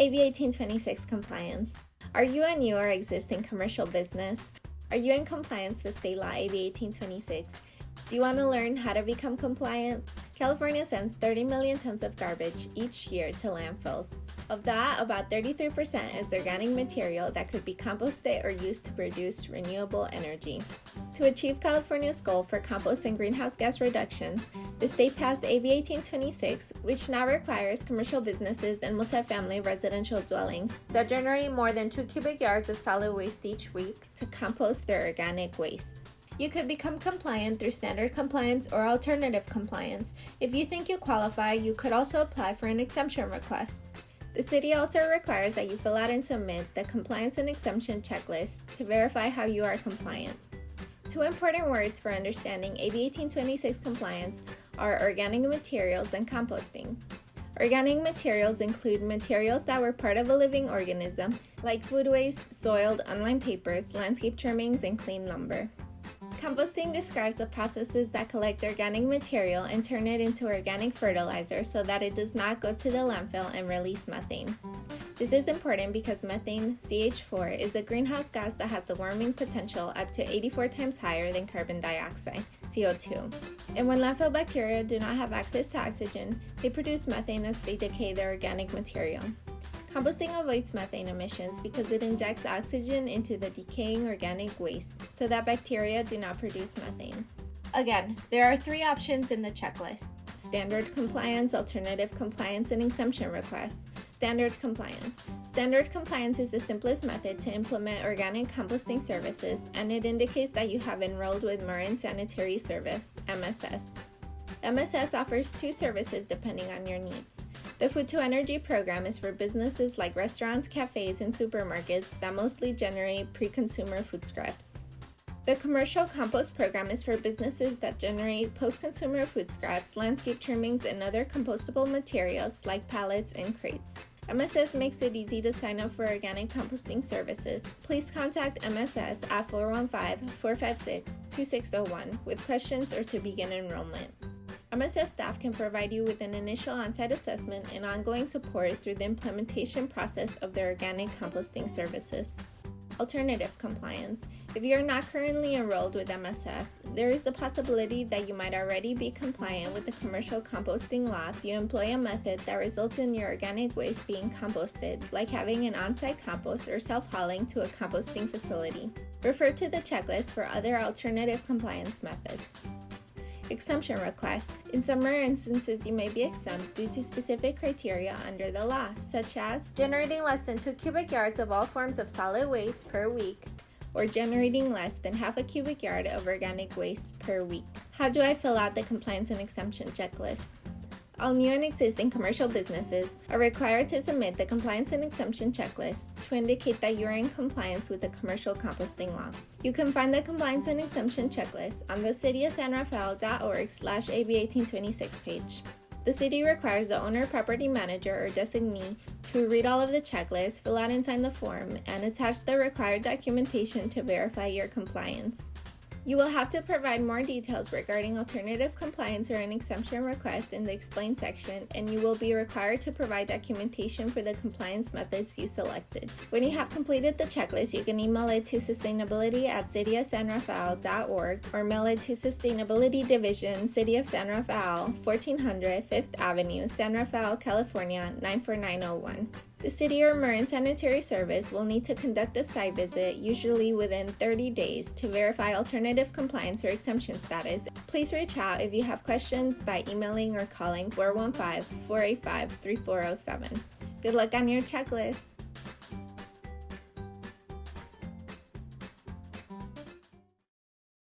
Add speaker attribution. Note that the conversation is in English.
Speaker 1: AB 1826 compliance. Are you a new or existing commercial business? Are you in compliance with State Law AB 1826? Do you want to learn how to become compliant? California sends 30 million tons of garbage each year to landfills. Of that, about 33% is organic material that could be composted or used to produce renewable energy. To achieve California's goal for compost and greenhouse gas reductions, the state passed AB 1826, which now requires commercial businesses and multifamily residential dwellings that generate more than 2 cubic yards of solid waste each week to compost their organic waste. You could become compliant through standard compliance or alternative compliance. If you think you qualify, you could also apply for an exemption request. The city also requires that you fill out and submit the Compliance and Exemption Checklist to verify how you are compliant. Two important words for understanding AB 1826 compliance are organic materials and composting. Organic materials include materials that were part of a living organism, like food waste, soiled, unlined papers, landscape trimmings, and clean lumber. Composting describes the processes that collect organic material and turn it into organic fertilizer so that it does not go to the landfill and release methane. This is important because methane, CH4, is a greenhouse gas that has the warming potential up to 84 times higher than carbon dioxide, CO2. And when landfill bacteria do not have access to oxygen, they produce methane as they decay their organic material. Composting avoids methane emissions because it injects oxygen into the decaying organic waste so that bacteria do not produce methane. Again, there are 3 options in the checklist: standard compliance, alternative compliance, and exemption request. Standard compliance. Standard compliance is the simplest method to implement organic composting services, and it indicates that you have enrolled with Marin Sanitary Service, MSS. MSS offers 2 services depending on your needs. The Food to Energy program is for businesses like restaurants, cafes, and supermarkets that mostly generate pre-consumer food scraps. The Commercial Compost program is for businesses that generate post-consumer food scraps, landscape trimmings, and other compostable materials like pallets and crates. MSS makes it easy to sign up for organic composting services. Please contact MSS at 415-456-2601 with questions or to begin enrollment. MSS staff can provide you with an initial on-site assessment and ongoing support through the implementation process of their organic composting services. Alternative compliance. If you are not currently enrolled with MSS, there is the possibility that you might already be compliant with the commercial composting law if you employ a method that results in your organic waste being composted, like having an on-site compost or self-hauling to a composting facility. Refer to the checklist for other alternative compliance methods. Exemption request. In some rare instances, you may be exempt due to specific criteria under the law, such as generating less than 2 cubic yards of all forms of solid waste per week, or generating less than half a cubic yard of organic waste per week. How do I fill out the Compliance and Exemption Checklist? All new and existing commercial businesses are required to submit the Compliance and Exemption Checklist to indicate that you are in compliance with the commercial composting law. You can find the Compliance and Exemption Checklist on the cityofsanrafael.org/AB1826 page. The city requires the owner, property manager, or designee to read all of the checklist, fill out and sign the form, and attach the required documentation to verify your compliance. You will have to provide more details regarding alternative compliance or an exemption request in the Explain section, and you will be required to provide documentation for the compliance methods you selected. When you have completed the checklist, you can email it to sustainability@cityofsanrafael.org or mail it to Sustainability Division, City of San Rafael, 1400 5th Avenue, San Rafael, California, 94901. The City or Marin Sanitary Service will need to conduct a site visit, usually within 30 days, to verify alternative compliance or exemption status. Please reach out if you have questions by emailing or calling 415-485-3407. Good luck on your checklist!